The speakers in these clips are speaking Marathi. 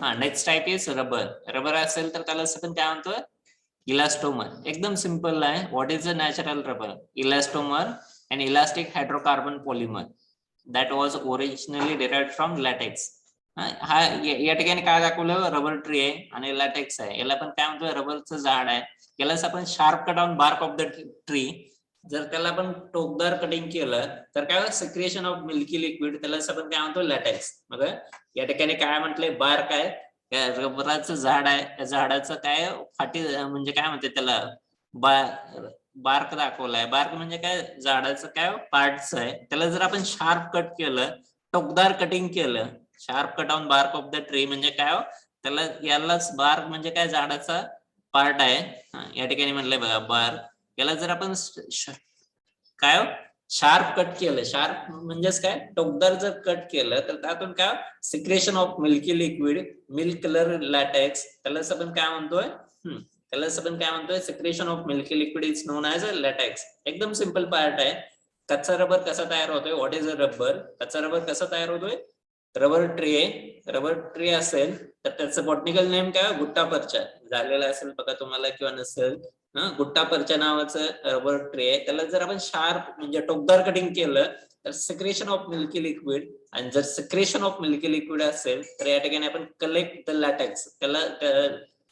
हा next type is rubber. Rubber असेल तर त्याला आपण काय म्हणतोय इलास्टोमर. एकदम सिंपल आहे. What is a natural rubber? Elastomer and elastic hydrocarbon polymer that was originally derived from LaTeX. हा या ठिकाणी काय दाखवलं रबर ट्री आहे आणि लॅटेक्स आहे. याला पण काय म्हणतोय रबरचं झाड आहे. यालाच आपण sharp cut on bark of the tree. जर त्याला आपण टोकदार कटिंग केलं तर काय सिक्रेशन ऑफ मिल्की लिक्विड, त्याला आपण काय म्हणतो लॅटेक्स. बघा या ठिकाणी काय म्हटलंय बार्क आहे, रबराचं झाड आहे. त्या झाडाचं काय फाटी म्हणजे काय म्हणते त्याला बार्क दाखवलाय. बार्क म्हणजे काय झाडाचं काय पार्ट्स आहे. त्याला जर आपण शार्प कट केलं, टोकदार कटिंग केलं, sharp cut on bark of the tree म्हणजे काय त्याला यालाच बार्क म्हणजे काय झाडाचा पार्ट आहे. या ठिकाणी म्हटलंय बघा बार्क. याला जर आपण काय शार्प कट केलं, शार्प म्हणजेच काय टोकदार जर कट केलं तर त्यातून काय secretion of milky liquid, milk colour LaTeX, त्याला आपण काय म्हणतोय त्याला आपण काय म्हणतोय secretion of milky liquid is known as a LaTeX. एकदम सिंपल पार्ट आहे. कच्चा रबर कसा तयार होतोय? What is a rubber? कच्चा रबर कसा तयार होतोय? रबर ट्री आहे. रबर ट्री असेल तर त्याचं बॉटनिकल नेम काय गुट्टापर्चा झालेला असेल बघा तुम्हाला किंवा नसेल. गुट्टापर्चा नावाचं रबर ट्री आहे. त्याला जर आपण शार्प म्हणजे टोकदार कटिंग केलं तर सिक्रेशन ऑफ मिल्की लिक्विड, आणि जर सिक्रेशन ऑफ मिल्की लिक्विड असेल तर या ठिकाणी आपण कलेक्ट द लॅटेक्स. त्याला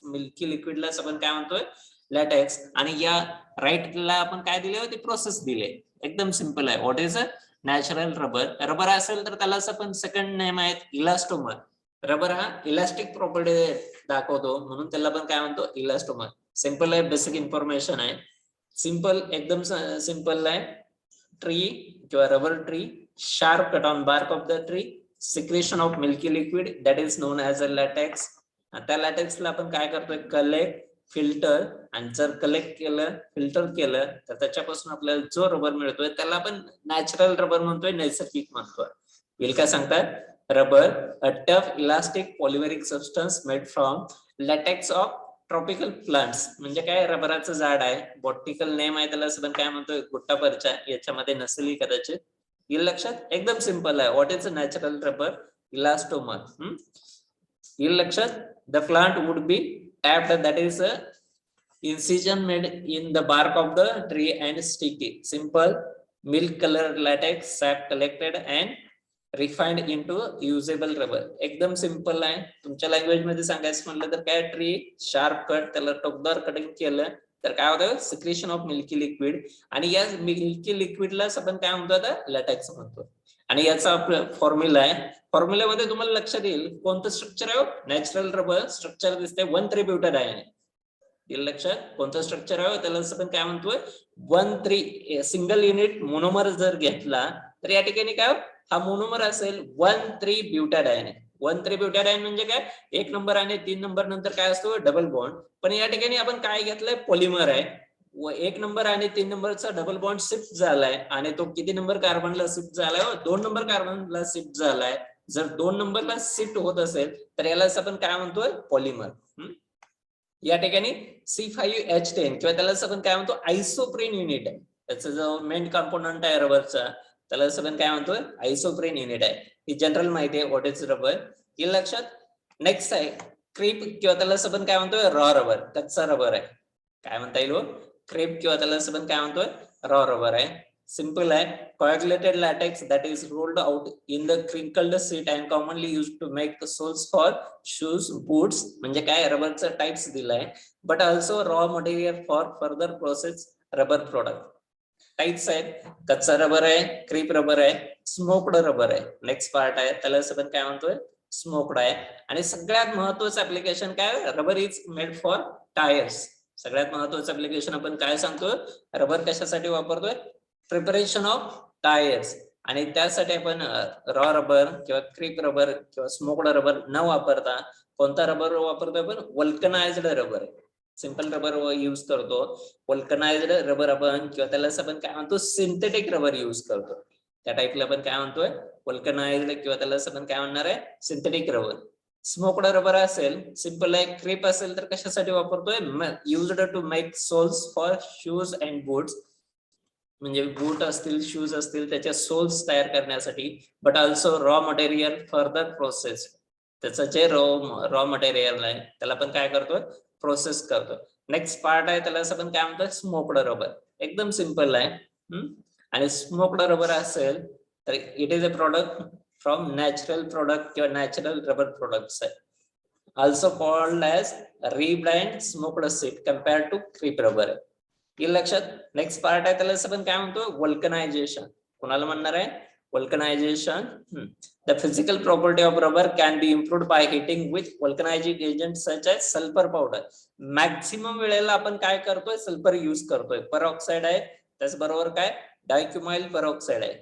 मिल्की लिक्विडला आपण काय म्हणतोय लॅटेक्स. आणि या राईटला आपण काय दिले होते प्रोसेस दिले. एकदम सिंपल आहे. What is a natural rubber? Rubber असेल तर त्याला आपण सेकंड नेम आहेत इलास्टोमर. रबर हा इलास्टिक प्रॉपर्टी दाखवतो म्हणून त्याला आपण काय म्हणतो इलास्टोमर. सिंपल आहे, बेसिक इन्फॉर्मेशन आहे. सिंपल एकदम सिंपल आहे. ट्री किंवा rubber tree, sharp cut on bark of the tree, secretion of milky liquid that is known as a latex. त्या लॅटेक्सला आपण काय करतोय कलेक्ट, फिल्टर, आणि जर कलेक्ट केलं फिल्टर केलं तर त्याच्यापासून आपल्याला जो रबर मिळतोय त्याला आपण नॅचरल रबर म्हणतोय, नैसर्गिक म्हणतोय. येईल काय सांगतात? Rubber a tough elastic polymeric substance made from latex of tropical plants. म्हणजे काय रबराचं झाड आहे. बॉटनिकल नेम आहे त्याला आपण काय म्हणतोय गुट्टापर्चा. याच्यामध्ये नसेल कदाचित. येईल लक्षात? एकदम सिंपल आहे. What is a natural rubber? Elastomer. येईल लक्षात? The plant would be tapped that is a incision made in the bark of the tree and sticky. Simple milk color latex sap collected and refined into usable rubber. एकदम सिंपल आहे. तुमच्या लँग्वेज मध्ये सांगायचं म्हणलं तर काय ट्री शार्प कट, त्याला टोकदार कटिंग केलं तर काय होतं सिक्रेशन ऑफ मिल्की लिक्विड. आणि या मिल्की लिक्विडला आपण काय म्हणतो आता लॅटेक्स म्हणतो. आणि याचा फॉर्म्युला आहे. फॉर्म्युल्यामध्ये तुम्हाला लक्षात येईल कोणतं स्ट्रक्चर आहे नॅचरल रबर. स्ट्रक्चर दिसते 1,3-ब्युटाडायन. लक्षात कोणतं स्ट्रक्चर आहे त्याला आपण काय म्हणतोय 1,3 सिंगल युनिट मोनोमर जर घेतला तर या ठिकाणी काय हा मोनोमर असेल 1,3-ब्युटाडायन. 1,3-ब्युटाडायन म्हणजे काय 1 नंबर आणि 3 नंबर नंतर काय असतो डबल बॉन्ड. पण या ठिकाणी आपण काय घेतलंय पॉलिमर आहे. 1 नंबर आणि 3 नंबरचा डबल बॉन्ड शिफ्ट झालाय आणि तो किती नंबर कार्बनला शिफ्ट झालाय 2 नंबर कार्बनला शिफ्ट झालाय. जर 2 नंबरला शिफ्ट होत असेल तर याला आपण काय म्हणतोय पॉलिमर. या ठिकाणी C5H10 किंवा त्याला आपण काय म्हणतो आयसोप्रेन युनिट आहे. त्याचा जो मेन कंपोनंट आहे रबरचा त्याला आपण काय म्हणतोय आयसोप्रेन युनिट आहे. ही जनरल माहिती आहे व्हॉट इज रबर. हे लक्षात. नेक्स्ट आहे क्रीप किंवा त्याला आपण काय म्हणतोय रॉ रबर. कच्चा रबर आहे. काय म्हणता येईल क्रीप किंवा त्याला आपण काय म्हणतोय रॉ रबर आहे. सिंपल आहे. coagulated latex that is rolled out in the crinkled sheet and commonly used to make the soles for shoes, boots. म्हणजे काय रबरचा टाइप्स दिलाय. But also raw material for further process rubber product. Types आहेत कच्चा रबर आहे, क्रीप रबर आहे, स्मोक्ड रबर आहे. नेक्स्ट पार्ट आहे त्याला आपण काय म्हणतोय स्मोक्ड आहे. आणि सगळ्यात महत्वाचं ऍप्लिकेशन काय rubber is made for tyres. सगळ्यात महत्वाचं ऍप्लिकेशन आपण काय सांगतोय रबर कशासाठी वापरतोय प्रिपरेशन ऑफ टायर्स. आणि त्यासाठी आपण रॉ रबर किंवा क्रीप रबर किंवा स्मोक्ड रबर न वापरता कोणता रबर वापरतोय आपण vulcanised rubber. Simple rubber use करतो. वल्कनाइज्ड रबर आपण किंवा त्याला आपण काय म्हणतो सिंथेटिक रबर यूज करतो. त्या टाइपला आपण काय म्हणतोय वल्कनाइज्ड किंवा त्याला आपण काय म्हणणार आहे सिंथेटिक रबर. स्मोक्ड रबर असेल सिंपल आहे. क्रीप असेल तर कशासाठी वापरतोय used to make soles for shoes and boots. म्हणजे बूट असतील शूज असतील त्याच्या सोल्स तयार करण्यासाठी. But also raw material further process. त्याचं जे रॉ मटेरियल आहे त्याला आपण काय करतोय, प्रोसेस करतोय. नेक्स्ट पार्ट आहे त्याला आपण काय म्हणतोय, स्मोक्ड रबर. एकदम सिंपल आहे. आणि स्मोक्ड रबर असेल तर it is a product from natural product किंवा नॅचरल रबर प्रोडक्ट्स आहे. Also called as ribbed and smoked sheet compared to crepe rubber आहे. हे लक्षात. नेक्स्ट पार्ट आहे त्याला आपण काय म्हणतो, वल्कनायझेशन. कोणाला म्हणणार आहे, वल्कनायझेशन. The physical property of rubber can be improved by heating with vulcanizing agents such as sulfur powder. Maximum वेळेला आपण काय करतोय, सल्फर यूज करतोय. परऑक्साइड आहे, त्याचबरोबर काय, डायक्युमाइल परऑक्साइड आहे.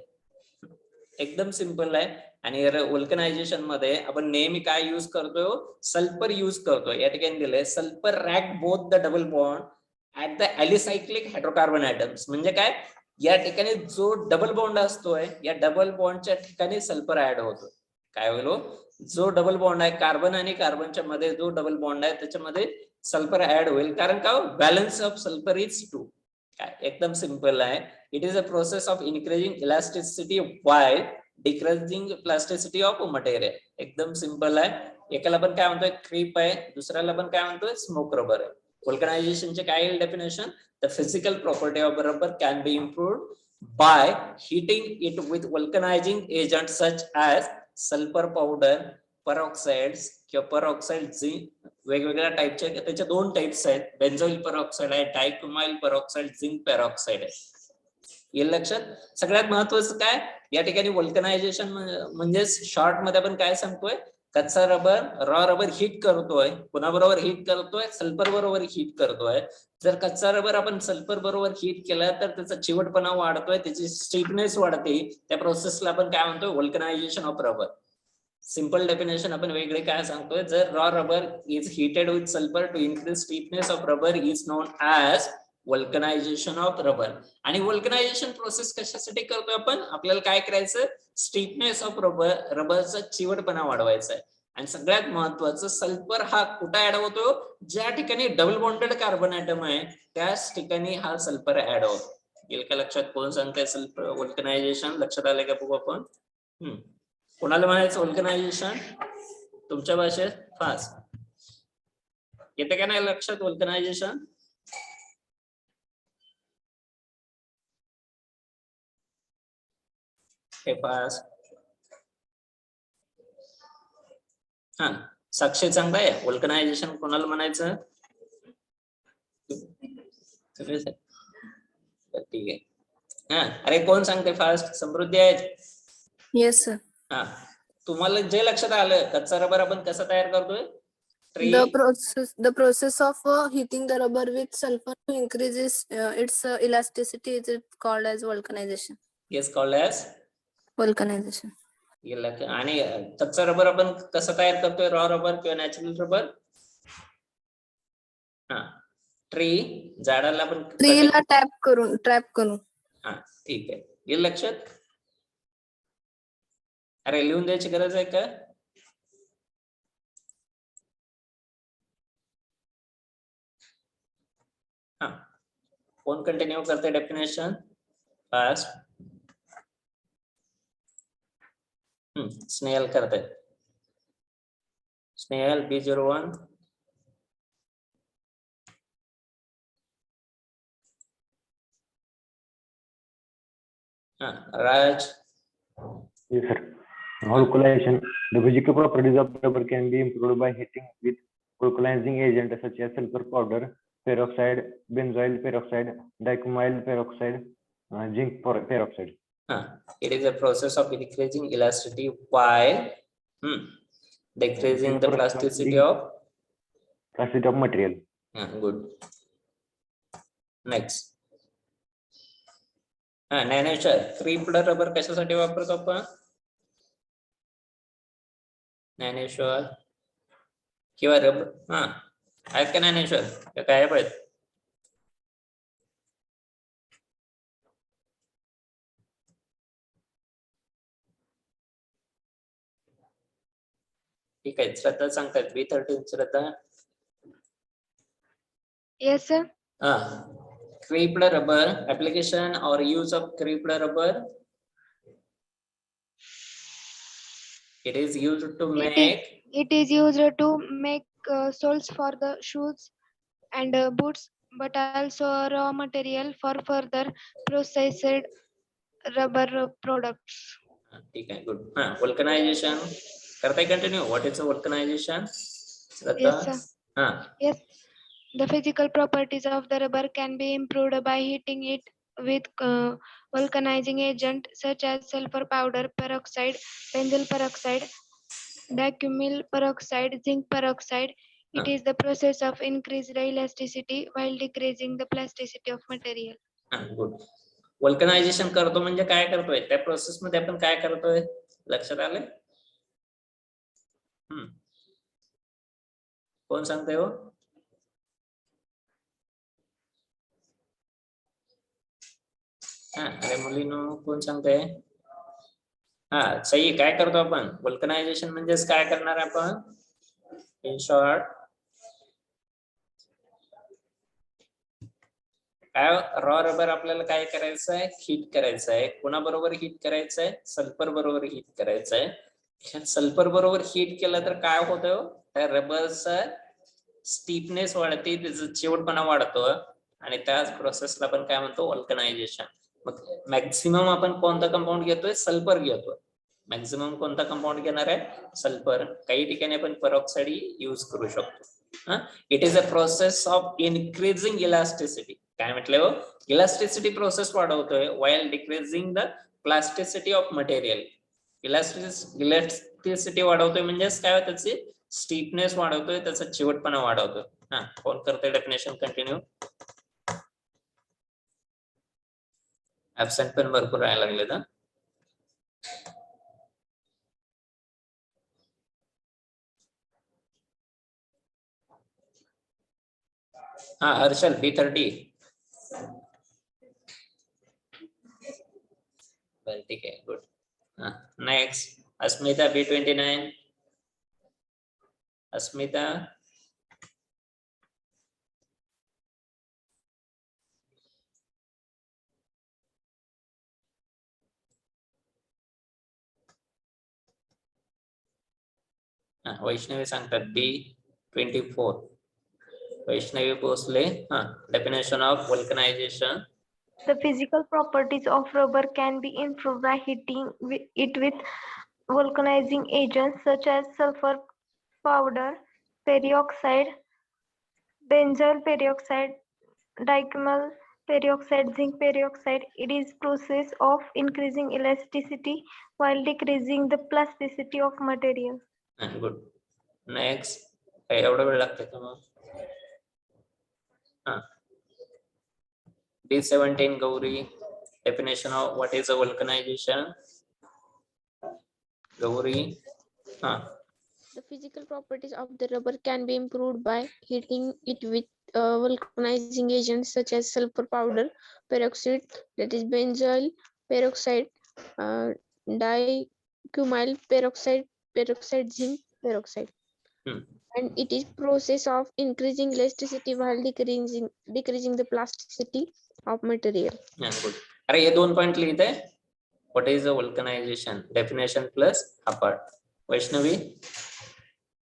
एकदम सिंपल आहे. आणि वल्कनायझेशन मध्ये आपण नेहमी काय यूज करतोय, सल्फर यूज करतोय. या ठिकाणी दिलंय sulphur react both the double bond at the alicyclic hydrocarbon atoms. म्हणजे काय, या ठिकाणी जो डबल बॉन्ड असतोय, या डबल बॉन्डच्या ठिकाणी सल्फर ऍड होतो. काय होईल, जो डबल बॉन्ड आहे कार्बन आणि कार्बनच्या मध्ये जो डबल बॉन्ड आहे त्याच्यामध्ये सल्फर ऍड होईल. कारण का, बॅलन्स ऑफ सल्फर इज 2. काय, एकदम सिंपल आहे. It is a process of increasing elasticity while decreasing plasticity of material. एकदम सिंपल आहे. एकाला पण काय म्हणतोय, क्रीप आहे, दुसऱ्याला पण काय म्हणतोय, स्मोक रबर आहे. वल्कनायझेशनचे काय येईल definition, the physical property of rubber can be improved by heating it with vulcanizing agents such as sulfur powder, peroxides किंवा peroxide झिंक. वेगवेगळ्या टाइपचे, त्याचे 2 टाइप्स आहेत, बेन्झोइल पेरॉक्साइड आहे, डायक्युमाइल पेरॉक्साइड, झिंक पेरॉक्साइड आहे. हे लक्षात. सगळ्यात महत्वाचं काय, या ठिकाणी वल्कनायझेशन म्हणजे शॉर्ट मध्ये आपण काय सांगतोय, कच्चा रबर, रॉ रबर हीट करतोय. कोणाबरोबर हीट करतोय, सल्फर बरोबर हीट करतोय. जर कच्चा रबर आपण सल्फर बरोबर हीट केला तर त्याचा चिवटपणा वाढतोय, त्याची स्टिफनेस वाढते. त्या प्रोसेसला आपण काय म्हणतोय, vulcanisation of rubber. Simple definition आपण वेगळे काय सांगतोय, जर raw rubber is heated with sulphur to increase stiffness of rubber is known as vulcanisation of rubber. आणि वल्कनायझेशन प्रोसेस कशासाठी करतोय आपण, आपल्याला काय करायचं, स्टिफनेस ऑफ रबर, रबरचा चिवटपणा वाढवायचा आहे. आणि सगळ्यात महत्वाचं, सल्फर हा कुठे ऍड होतो, ज्या ठिकाणी डबल बॉन्डेड कार्बन ऍटम आहे त्याच ठिकाणी हा सल्फर ऍड होतो. येईल का लक्षात, कोण सांगताय सल्फर वल्कनायझेशन, लक्षात आलंय का बघू आपण. कोणाला म्हणायचं वल्कनायझेशन तुमच्या भाषेत, फास्ट येते का नाही लक्षात वल्कनायझेशन. हे फास्ट. हा, साक्षी सांगताय वल्कनायझेशन कोणाला म्हणायचं, ठीक आहे. हा, अरे कोण सांगते फास्ट, समृद्धी आहे. Yes sir. हा, तुम्हाला जे लक्षात आलं, कच्चा रबर आपण कसा तयार करतोय, The process of heating the rubber with sulfur to increases its elasticity is called as vulcanization. Yes, called as Vulcanization. आणि कच्चा रबर आपण कसं तयार करतोय, रॉ रबर किंवा नॅचरल रबर. हा, ट्री झाडाला आपण ट्रीला ट्रॅप करून. हा, ठीक आहे. हे लक्षात. अरे लिहून द्यायची गरज आहे का. हा, कोण कंटिन्यू करते डेफिनेशन फास्ट. स्नेहल करते, Snehal B01. Raj. Yes, sir. Vulcanization. The physical properties of rubber can be improved by heating with vulcanizing agents such as sulfur powder, peroxide, benzoyl peroxide, dichromacyl peroxide, zinc peroxide. It is a process of decreasing elasticity while decreasing the plasticity of material. Good. Next. Dnyaneshwar, creeped rubber कशासाठी वापरतो आपण, ज्ञानेश्वर किंवा रबर. आहेत का ज्ञानेश्वर, काय पाहिजे. ठीक आहे, श्रद्धा सांगतात B13. Shraddha. Yes sir. Creeped rubber application or use of creeped rubber. It is used to It make. It is used to make soles for the shoes and boots, but also a raw material for further processed rubber products. ठीक आहे, गुड. Vulcanization करताय continue. What is a vulcanization? Shraddha. Yes, sir. हा. Yes, the physical properties of the rubber can be improved by heating it with vulcanizing agent such as sulfur powder peroxide, benzene peroxide, dichumyl peroxide, zinc peroxide. It is the process of increased elasticity while decreasing the plasticity of material. Good. Vulcanisation करतो म्हणजे काय करतोय, त्या प्रोसेस मध्ये आपण काय करतोय लक्षात आले? कोण सांगते हो? अरे मुलीनो कोण सांगते? सही. काय करतो आपण? वल्कनायझेशन म्हणजेच काय करणार आपण? इन शॉर्ट काय, रॉ रबर आपल्याला काय करायचं आहे? हीट करायचं आहे. कोणाबरोबर हीट करायचं आहे? सल्फर बरोबर हीट करायचं आहे. सल्फर बरोबर हीट केलं तर काय होतं? त्या रबरचा स्टीफनेस वाढते, त्याचा चिवटपणा वाढतो आणि त्याच प्रोसेसला आपण काय म्हणतो? वल्कनायझेशन. मग मॅक्सिमम आपण कोणता कंपाऊंड घेतोय? सल्फर घेतोय. मॅक्सिमम कोणता कंपाऊंड घेणार आहे? सल्फर. काही ठिकाणी आपण पेरॉक्साइड यूज करू शकतो. It is a process of increasing elasticity. काय म्हटलं हो? इलास्टिसिटी प्रोसेस वाढवतोय while decreasing the plasticity of material. Elasticity वाढवतोय म्हणजेच काय? त्याची स्टीफनेस वाढवतोय, त्याचा चिवटपणा वाढवतोय. कोण करतोय डेफिनेशन कंटिन्यू? ऍब्सेंट पण भरपूर राहायला लागले ना. हर्षल B30. बरं ठीक आहे, good. Next Asmita B29. Asmita. Vaishnavi सांगतात B24. Vaishnavi Bhosale. Definition of vulcanisation. The physical properties of rubber can be improved by heating it with vulcanizing agents such as sulfur powder, peroxide, benzoyl peroxide, dichumyl peroxide, zinc peroxide. It is process of increasing elasticity while decreasing the plasticity of material. Good. Next. एवढा वेळ लागते का मग? B17 Gauri. Definition of what is a vulcanization? Gauri. The physical properties of the rubber can be improved by heating it with vulcanizing agents such as sulfur powder, peroxide, that is benzoyl peroxide, dichumyl peroxide, zinc peroxide. And it is process of increasing elasticity while decreasing the plasticity of material. Good. अरे ये 2 पॉइंट लिहित आहे. What is a vulcanization? Definition plus हा part. वैष्णवी.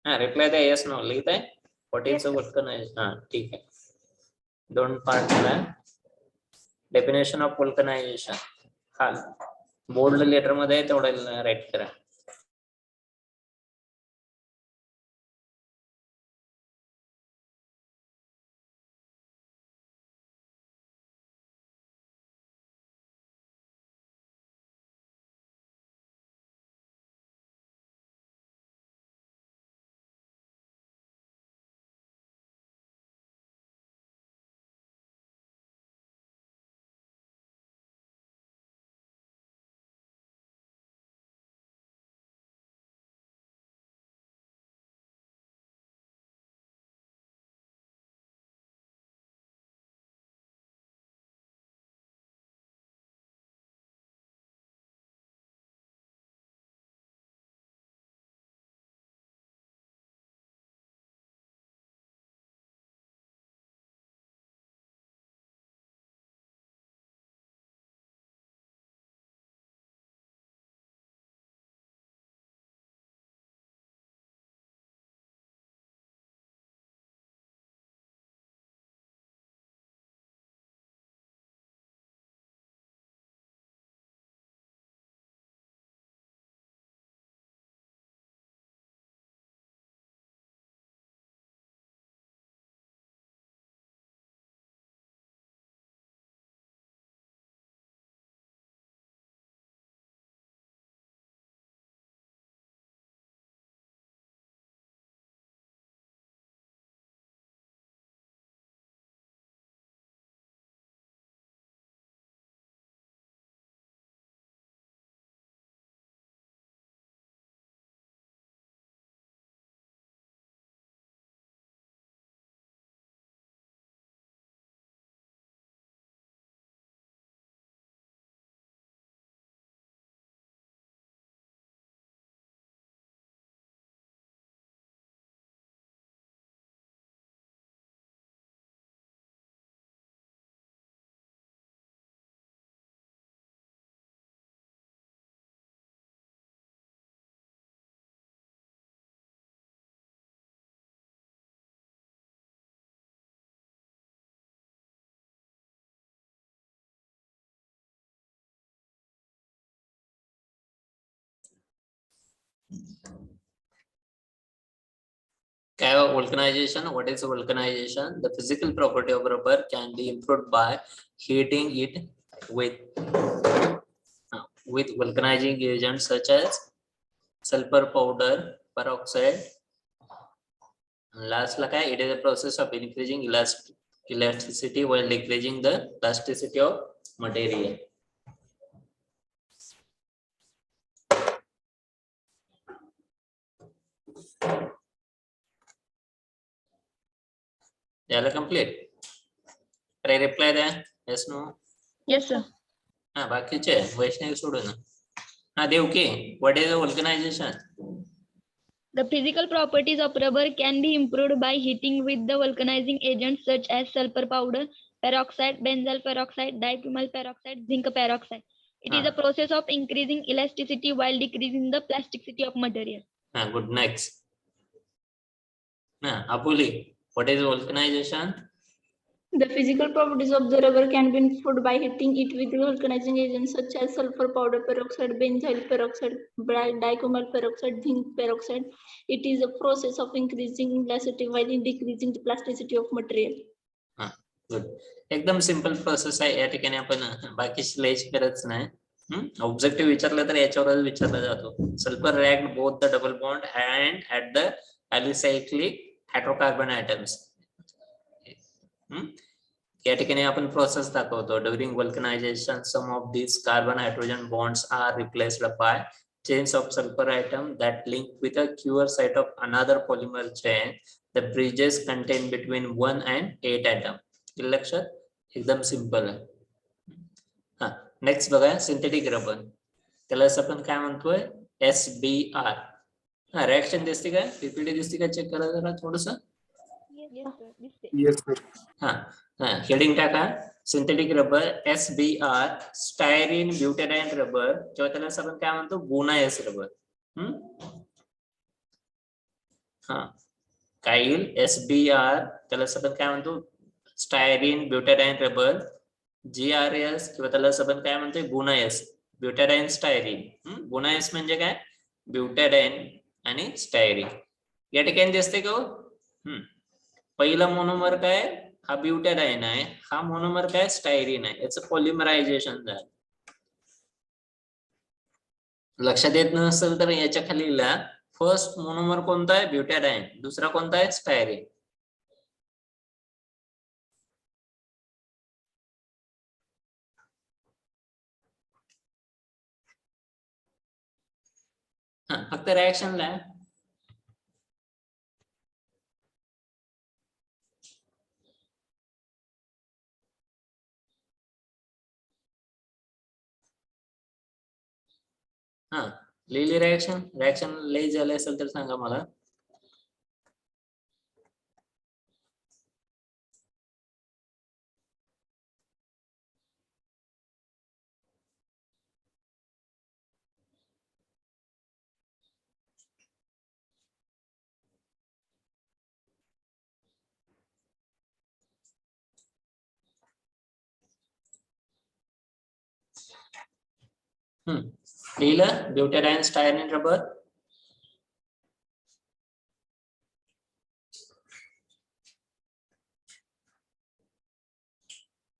रिप्लाय द्या. येस नो लिहित आहे. What is a vulcanization? ठीक आहे. 2 पार्ट झाला. Definition of vulcanization. Bold letter मध्ये तेवढं राईट करा. Vulcanization. What is vulcanization? The physical property of rubber can be improved by heating it with vulcanizing agents such as sulfur powder, peroxide. Last, it is a process of increasing elasticity while decreasing the plasticity of material. Complete. Try reply there. Yes, no? Yes, sir. बाकीचे वैष्णवी सोडून. Devki, what is the vulcanization? The physical properties of rubber can be improved by heating with the vulcanizing agents such as sulfur powder, peroxide, benzyl peroxide, diethyl peroxide, zinc peroxide. It is a process of increasing elasticity while decreasing the plasticity of material. Good. Next. Apuli, what is vulcanization? The physical properties of the rubber can be improved by heating it with vulcanizing agents such as sulfur powder, peroxide, benzyl peroxide, dichromal peroxide, zinc peroxide. It is a process of increasing elasticity while decreasing the plasticity of material. Good. एकदम सिंपल प्रोसेस आहे. या ठिकाणी आपण बाकीची लयच करत नाही. ऑब्जेक्टिव्ह विचारलं तर याच्यावरच विचारला जातो. Sulphur react both the double bond and at the alicyclic hydrocarbon atoms. या ठिकाणी आपण प्रोसेस दाखवतो. During vulcanisation some of these carbon hydrogen bonds are replaced by chains of sulfur atom that link with a Qer site of another polymer chain. The bridges contain between 1 and 8 atom. लक्षात एकदम सिंपल आहे. नेक्स्ट बघा सिंथेटिक रबर. त्याला आपण काय म्हणतोय SBR. रिएक्शन दिसते का? पीपीटी दिसते का? चेक करा जरा थोडस. हेडिंग टाका synthetic rubber SBR styrene butadiene rubber किंवा त्याला आपण काय म्हणतो बोनायस रबर. काय येईल SBR त्याला आपण काय म्हणतो स्टायरीन ब्युटेनाईन रबर. GRS किंवा त्याला आपण काय म्हणतो बोनायस ब्युटेनाईन स्टायरीन. बोनायस म्हणजे काय ब्युटेनाईन आणि स्टायरीन. या ठिकाणी दिसते का? पहिला मोनोमर काय हा ब्युटेनाईन आहे. हा मोनोमर काय स्टायरीन आहे. याचं पॉलिमरायझेशन झालं. लक्षात येत नसेल तर याच्या खाली फर्स्ट मोनोमर कोणता आहे ब्युटेनाईन. दुसरा कोणता आहे स्टायरीन. फक्त रिएक्शनला लिहिली रिएक्शन लई झाले असेल तर सांगा मला. लिहिलं ब्युटेनाईन स्टायरीन रबर.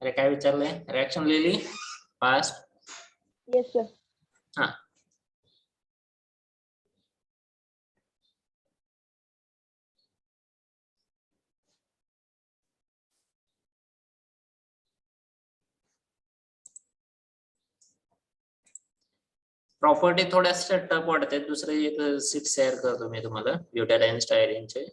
अरे काय विचारलंय रिएक्शन लिहिली फास्ट. Yes, sir. प्रॉपर्टी थोड्याशा टफ वाटते. दुसरे एक सीट शेअर करतो मी तुम्हाला ब्युटेनाईन स्टायरीनचे.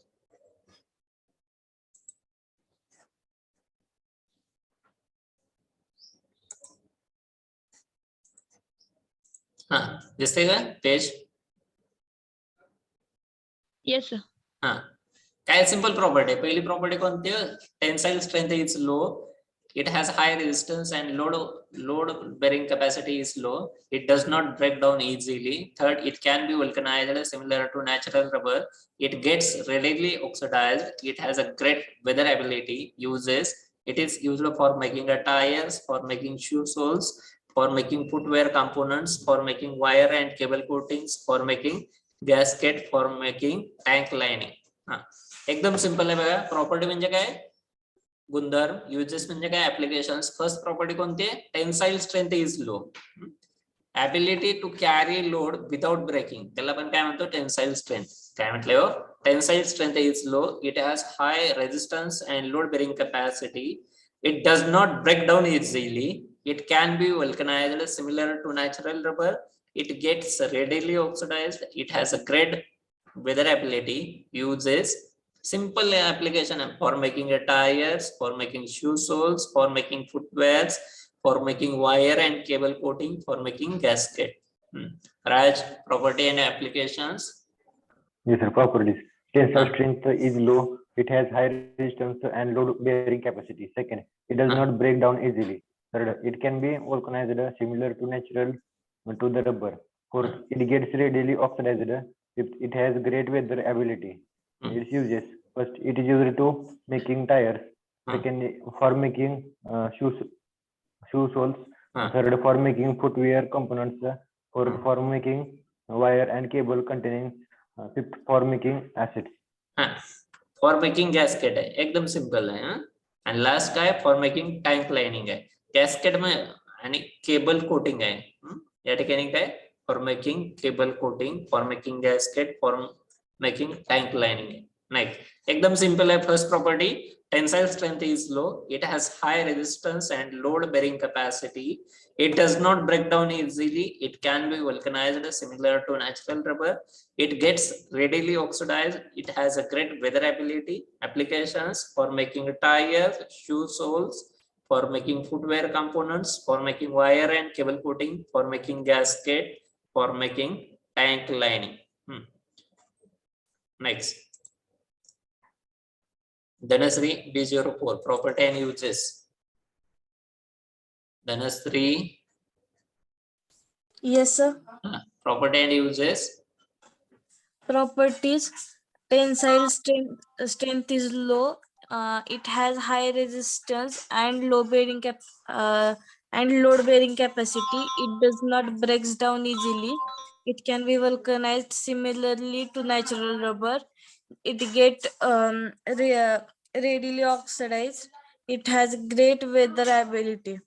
दिसते का पेज? Yes, sir. काय सिंपल प्रॉपर्टी. पहिली प्रॉपर्टी कोणती? Tensile strength is low. It has high resistance and load bearing capacity is low. It does not break down easily. Third, it can be vulcanized similar to natural rubber. It gets readily oxidized. It has a great weather ability. Uses. It is used for making tires, for making shoe soles, for making footwear components, for making wire and cable coatings, for making gasket for making tank lining. हा एकदम सिंपल आहे बघा. प्रॉपर्टी म्हणजे काय, गुणधर्म. युजेस म्हणजे काय, ऍप्लिकेशन्स. फर्स्ट प्रॉपर्टी कोणती आहे, tensile strength is low. ability to carry load without breaking, त्याला पण काय म्हणतो, टेन्साइल स्ट्रेंथ. काय म्हटले हो, tensile strength is low, it has high resistance and load bearing capacity, it does not break down easily, it can be vulcanized similar to natural rubber, it gets readily oxidized, it has a great weatherability. Uses simple application for making tires, for making shoe soles, for making footwears, for making wire and cable coating, for making gasket. Raj, property and applications. Yes, sir. Properties. Tensile Huh. strength is low. It has high resistance and load bearing capacity. Second, it does Huh. not break down easily. Third, it can be vulcanized similar to natural to the rubber. Fourth, it gets readily oxidized. Fifth, it has great weather ability. Its uses. First, it is used to making tires. Second, for making shoe soles. Third, for making footwear components. Fourth, for making wire and cable containing. Fifth, for making acids. For making gasket आहे, एकदम सिंपल आहे. आणि लास्ट काय, फॉर मेकिंग टँक लाइनिंग आहे. गॅस्केट आणि केबल कोटिंग आहे. या ठिकाणी काय, for making cable coating, for making gasket, for making tank lining आहे. नेक्स्ट एकदम सिंपल आहे. First property, tensile strength is low, it has high resistance and load bearing capacity, it does not break down easily, it can be vulcanized similar to natural rubber, it gets readily oxidized, it has a great weatherability. Applications for making tires, shoe soles, for making footwear components, for making wire and cable coating, for making gasket, for making tank lining. Next, Dhanasri B04, property and uses. Dhanasri. Yes, sir. Property and uses. Properties. Tensile strength is low. It has high resistance and load bearing capacity. It does not breaks down easily. It can be vulcanized similarly to natural rubber. It get readily oxidized. It has great weatherability.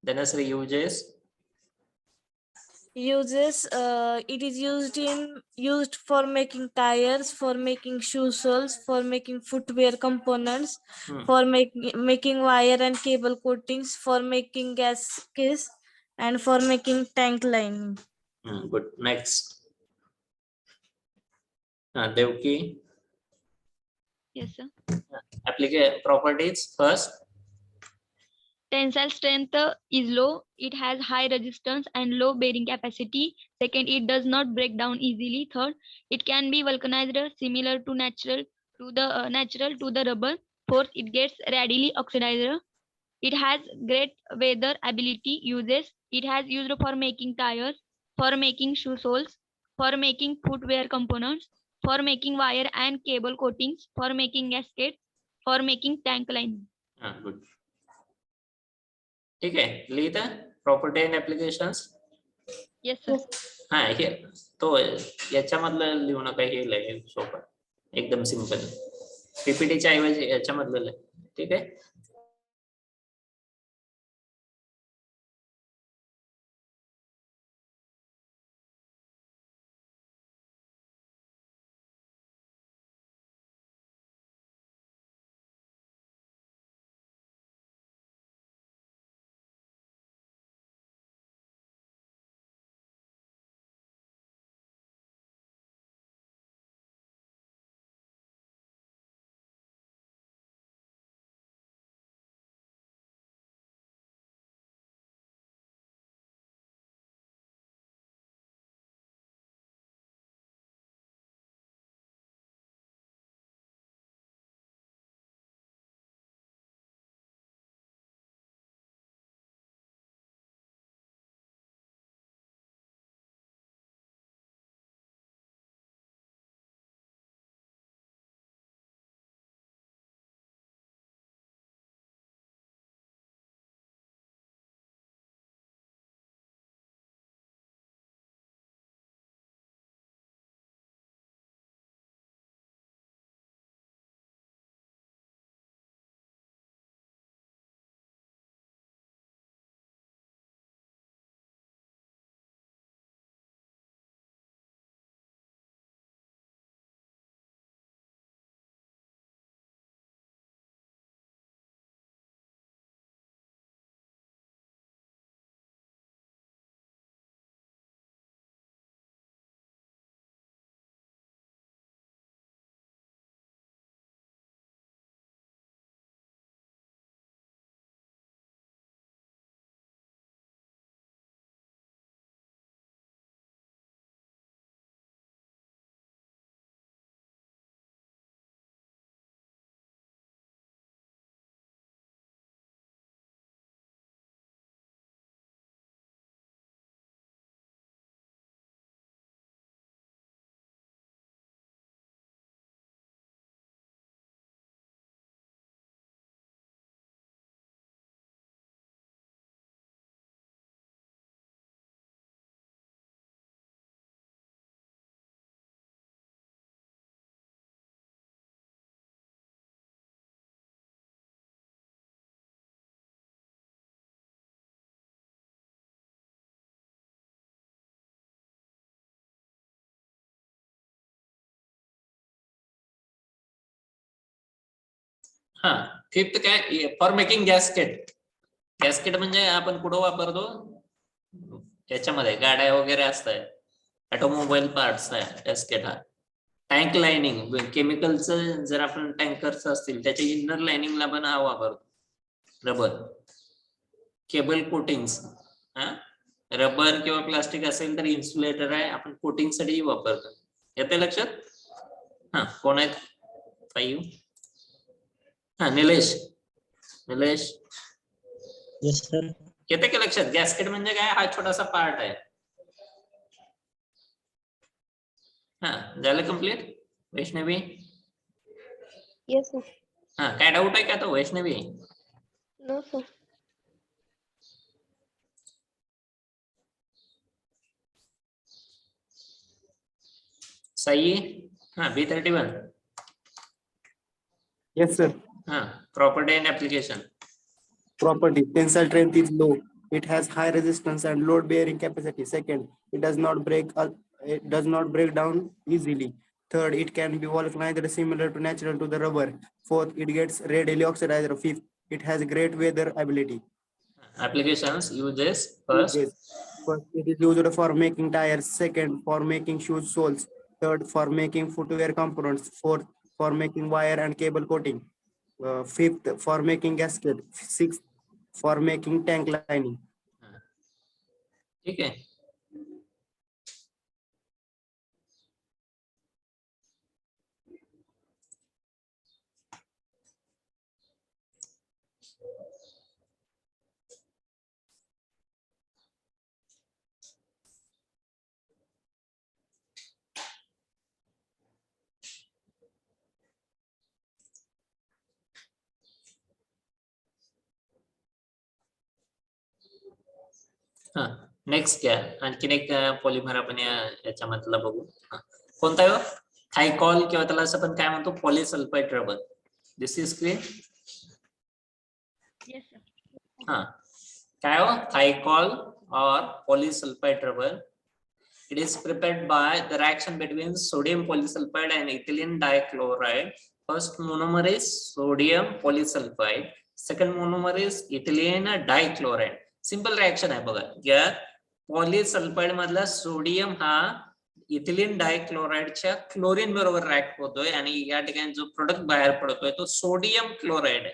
Dhanasri, uses. Uses, it is used for making tires, for making shoe soles, for making footwear components, for making wire and cable coatings, for making gaskets, and for making tank lining. Good. Next, Devki. Yes, sir. Properties first. Tensile strength is low. It has high resistance and low bearing capacity. Second, it does not break down easily. Third, it can be vulcanized similar to natural to the rubber. Fourth, it gets readily oxidized. It has great weather ability. Uses, it has used for making tires, for making shoe soles, for making footwear components, for making wire and cable coatings, for making gaskets, for making tank lining. Good. ठीक आहे, लिहित property and applications. Yes, sir. हे तो याच्यामधलं लिहू नका, हे लय सोपं, एकदम सिंपल. पीपीटीच्या ऐवजी याच्यामधलं, ठीक आहे. हा फिफ्थ काय फॉर मेकिंग गॅस्केट. गॅस्केट म्हणजे आपण कुठं वापरतो याच्यामध्ये गाड्या वगैरे असतात ऑटोमोबाईल पार्ट्स आहे गॅस्केट हा. टँक लाइनिंग केमिकलचं जर आपण टँकर्स असतील त्याच्या इनर लाइनिंगला पण हा वापरतो रबर. केबल कोटिंग्स हा रबर किंवा प्लास्टिक असेल तर इन्सुलेटर आहे आपण कोटिंग साठी वापरतो. येते लक्षात. हा कोण आहेत 5. हा निलेश. Nilesh yes sir. येते का लक्षात. गॅस्केट म्हणजे काय हा छोटासा पार्ट आहे. हा झालं कम्प्लीट. Vaishnavi Yes, sir. हा काय डाऊट आहे का तो वैष्णवी. No, sir. साई हा B31 Yes, sir. हा property and application. Property. Tensile strength is low. It has high resistance and load bearing capacity. Second, it does not break down easily. Third, it can be vulcanized similar to natural to the rubber. Fourth, it gets readily oxidized. Fifth, it has great weather ability. Applications uses first. Yes. First, it is used for making tires. Second, for making shoes soles. Third, for making footwear components. Fourth, for making wire and cable coating. Fifth, for making gasket. Sixth, for making tank lining. ठीक आहे. हा नेक्स्ट घ्या. आणखीन एक पॉलिमर आपण याच्यामधला बघू. कोणता आहे थायकॉल किंवा त्याला असं पण काय म्हणतो polysulphide rubber. This is clear. Yes, sir. हा काय हो थायकॉल और polysulphide rubber. It is prepared by the reaction between sodium polysulfide and ethylene dichloride. First monomer is sodium polysulfide. Second monomer is ethylene dichloride. Simple reaction आहे बघा. या पॉलिसल्फाइड मधला सोडियम हा इथिलीन डायक्लोराइडच्या क्लोरीन बरोबर रिएक्ट होतोय आणि या ठिकाणी जो प्रोडक्ट बाहेर पडतोय तो सोडियम क्लोराइड आहे.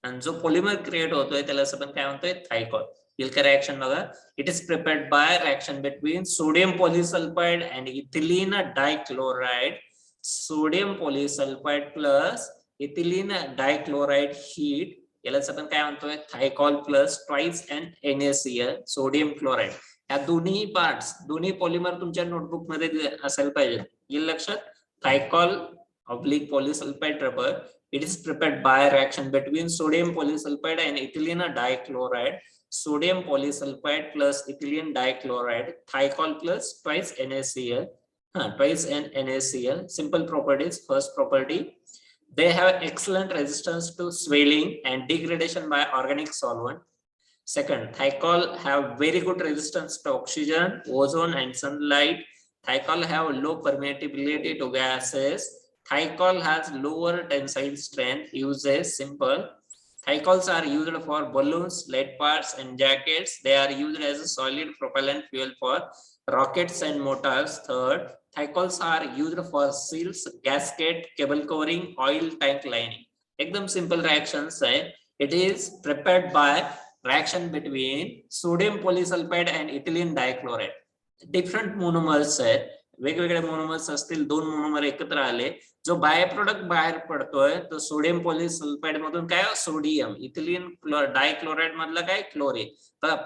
आणि जो पॉलिमर क्रिएट होतोय त्याला असं पण काय म्हणतोय थायकॉल. reaction बघा. It is prepared by reaction between sodium polysulfide and ethylene dichloride. Sodium polysulfide plus ethylene dichloride heat याला आपण काय म्हणतोय Thiokol plus twice and NaCl sodium chloride. या दोन्ही पार्ट्स दोन्ही पॉलिमर तुमच्या नोटबुक मध्ये असायला पाहिजे. येईल लक्षात. Thiokol oblique polysulphide rubber. It is prepared by reaction between sodium polysulfide and ethylene dichloride. Sodium polysulfide plus ethylene dichloride. Thiocol plus twice NaCl. Twice NaCl. Simple properties. First property, they have excellent resistance to swelling and degradation by organic solvent. Second, thiocol have very good resistance to oxygen, ozone, and sunlight. Thiocol have low permeability to gases. Thiocol has lower tensile strength. Uses simple. Thiocols are used for balloons, lead parts, and jackets. They are used as a solid propellant fuel for rockets and motors. Third, thiocols are used for seals, gasket, cable covering, oil tank lining. Ekdam simple reactions hai. It is prepared by reaction between sodium polysulfide and ethylene dichloride. Different monomers hai. वेगवेगळे मोनोमर्स असतील. दोन मोनोमर एकत्र आले. जो बाय प्रोडक्ट बाहेर पडतोय तो सोडियम पॉलिसल्फाइड मधून काय सोडियम. इथिलीन डायक्लोराइड मधला काय क्लोरीन.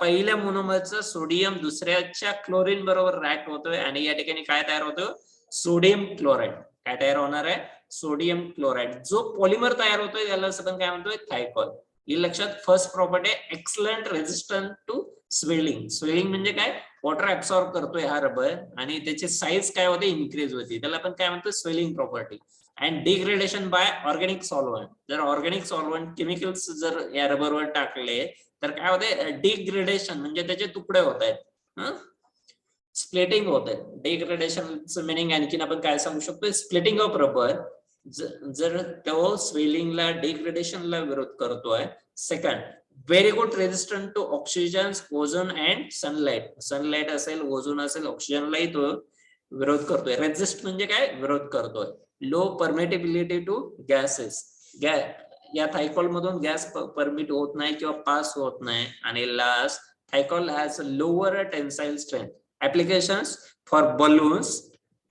पहिल्या मोनोमरचं सोडियम दुसऱ्याच्या क्लोरीन बरोबर रिएक्ट होतोय आणि या ठिकाणी काय तयार होतोय सोडियम क्लोराइड. काय तयार होणार आहे सोडियम क्लोराइड. जो पॉलिमर तयार होतोय त्याला आपण काय म्हणतोय थायकॉल. हे लक्षात. First property excellent resistant to swelling. Swelling म्हणजे काय वॉटर ऍब्सॉर्ब करतोय हा रबर आणि त्याची साईज काय होते इन्क्रीज होती. त्याला आपण काय म्हणतो swelling property. And degradation by organic solvent. जर ऑर्गॅनिक सॉल्व्हंट केमिकल्स जर या रबरवर टाकले तर काय होते डिग्रेडेशन म्हणजे त्याचे तुकडे होत आहेत. स्प्लिटिंग होत आहे. डिग्रेडेशनचं मिनिंग आणखीन आपण काय सांगू शकतो स्प्लिटिंग ऑफ रबर. जर तो स्वेलिंगला डिग्रेडेशनला विरोध करतोय. Second, very good resistant to oxygen, ozone and sunlight. Sunlight असेल, ओझोन असेल, ऑक्सिजनलाही तो विरोध करतोय. रेजिस्ट म्हणजे काय? विरोध करतोय. Low permeability to gases. या थायकॉल मधून गॅस परमिट होत नाही किंवा पास होत नाही. आणि last, Thiokol has lower tensile strength. Applications for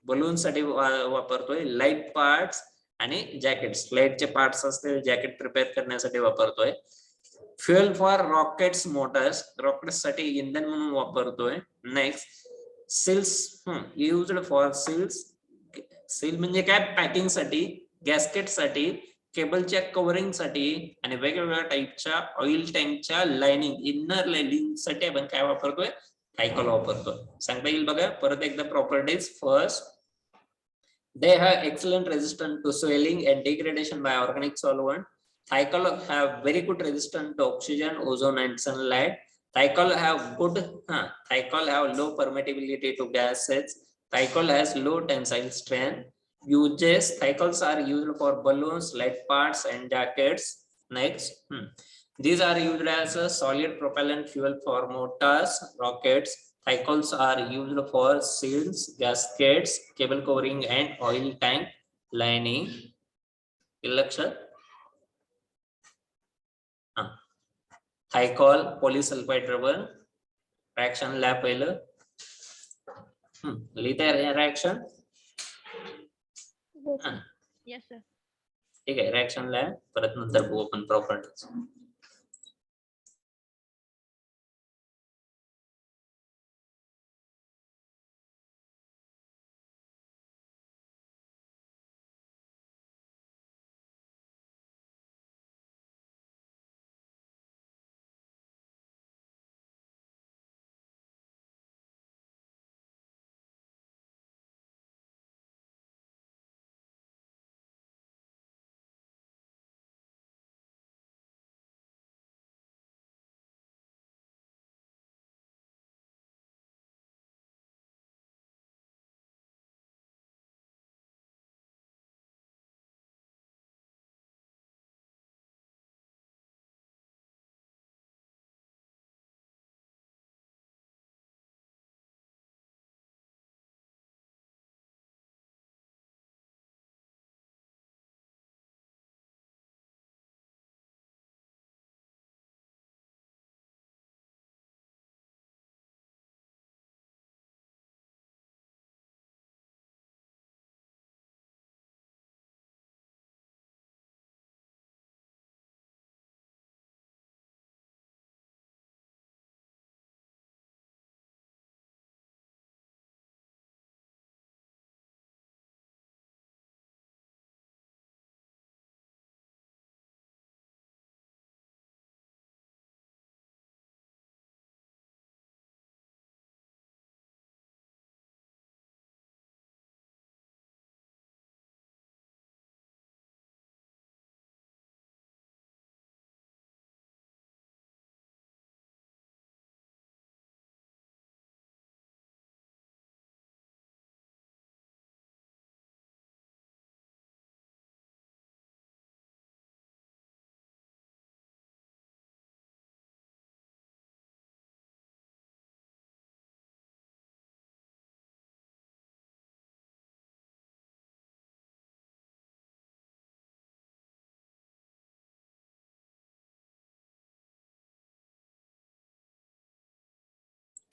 balloon साठी वापरतोय. लाईट पार्ट्स आणि जॅकेट्स. लाईटचे पार्ट्स असते, जॅकेट प्रिपेअर करण्यासाठी वापरतोय. Fuel for rockets, motors. Rockets साठी इंधन म्हणून वापरतोय. Next, seals used for seals. Seal म्हणजे काय? पॅकिंग साठी, गॅस्केट साठी, केबलच्या कव्हरिंग साठी आणि वेगवेगळ्या टाईपच्या ऑइल टँकच्या लाइनिंग, इनर लाइनिंग साठी आपण काय वापरतोय? थायकॉल वापरतोय. सांगता येईल बघा परत एकदा properties. First, they have excellent resistance to swelling and degradation by organic solvent. Thiocol have very good resistance to oxygen, ozone and sunlight. Thiocol have low permittivity to gases. Thiocol has low tensile strength. Uses: thiocols are used for balloons, light parts and jackets. Next, these are used as a solid propellant fuel for motors, rockets. Thicols are used for seals, gaskets, cable covering and oil tank lining. लक्षात? थायकॉल पॉलिसल्फाइड रबर. रिएक्शन लॅब पहिलं लिहिता रिएक्शन. Yes, sir. ठीक आहे. रिएक्शन लॅब परत नंतर बघू आपण प्रॉपर्टीज.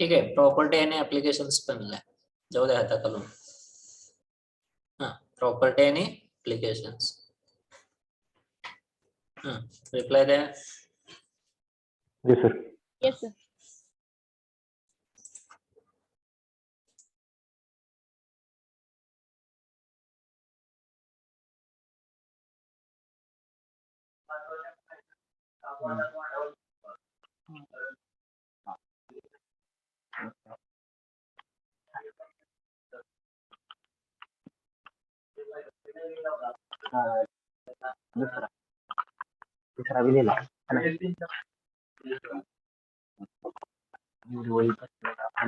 ठीक आहे. प्रॉपर्टी आणि ऍप्लिकेशन्स पण लिहा. जाऊ द्या हाताखालून. प्रॉपर्टी आणि ऍप्लिकेशन्स. रिप्लाय द्या. Yes, sir. Yes, sir. दुसरा भी लिहिला.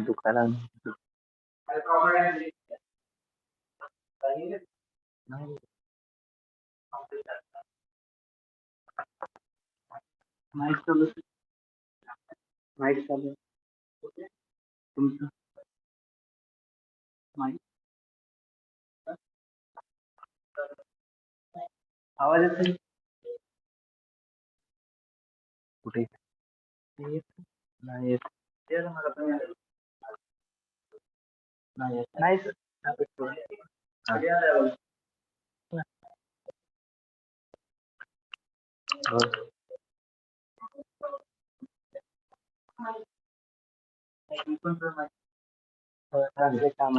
दुखायला नाही. माईक चालू माईक चालू तुमचं माईक आवाज येतोय कुठे नाही येत नाही येत नाही काम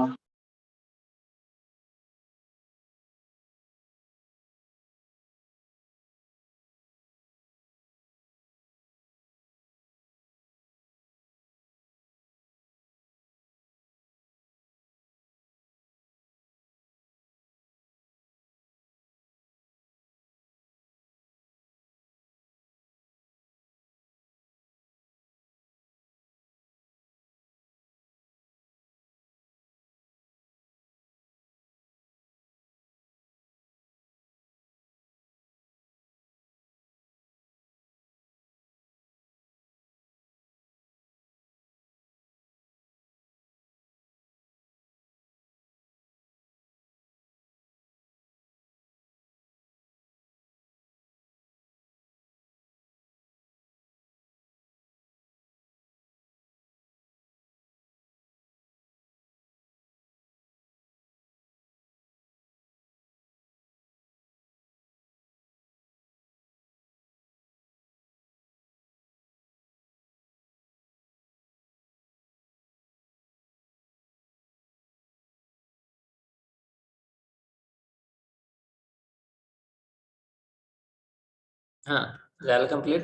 हा झालं कम्प्लीट.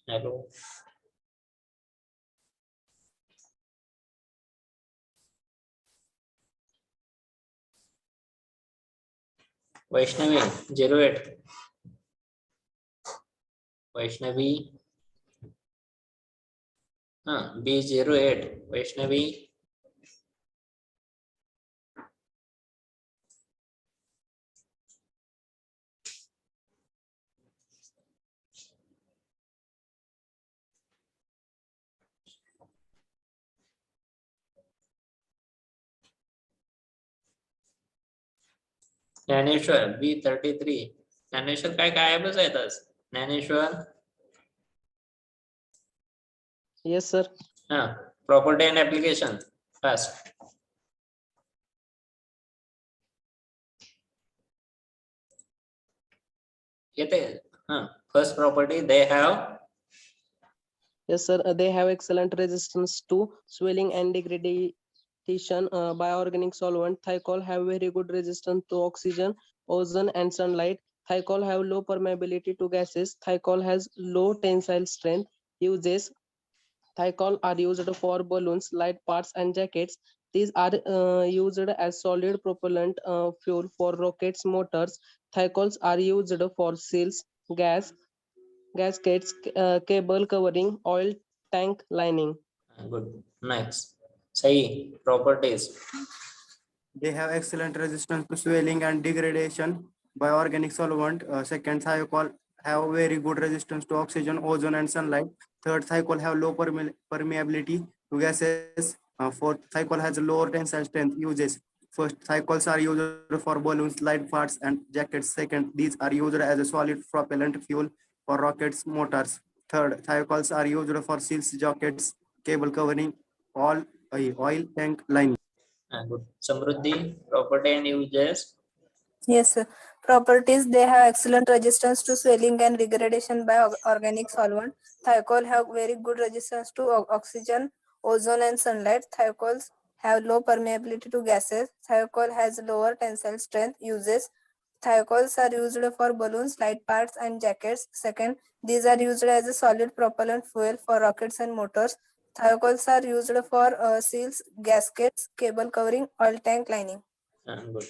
हॅलो वैष्णवी 08 वैष्णवी हाँ B08 वैष्णवी ज्ञानेश्वर B33 ज्ञानेश्वर काय गायबच आहेत आज. Dnyaneshwar Yes, sir. हाँ प्रॉपर्टी एंड एप्लीकेशन फास्ट. येते हाँ first property they have. Yes, sir. They have excellent resistance to swelling and degradation by organic solvent. Thiocol have very good resistance to oxygen, ozone, and sunlight. Thiocol have low permeability to gases. Thiocol has low tensile strength. Uses Thiocol are used for balloons, light parts, and jackets. These are used as solid propellant fuel for rockets, motors. Thiocols are used for seals, gaskets, cable covering, oil tank lining. Good nice सही properties. They have excellent resistance to swelling and degradation by organic solvent. Second, thiocol have very good resistance to oxygen, ozone, and sunlight. Third, thiocol have low permeability to gases. Fourth, thiocol has lower tensile strength. Uses: first, thiocols are used for balloons, light parts, and jackets. Second, these are used as a solid propellant fuel for rockets, motors. Third, thiocols are used for seals, jackets, cable covering, all oil tank lining. Good. समृद्धी property and uses. Yes, sir. Properties, they have excellent resistance to swelling and degradation by organic solvent. Thiocol have very good resistance to oxygen, ozone, and sunlight. Thiocols have low permeability to gases. Thiocol has lower tensile strength. Uses: thiocols are used for balloons, light parts, and jackets. Second, these are used as a solid propellant fuel for rockets and motors. Thiocols are used for seals, gaskets, cable covering, oil tank lining. Good.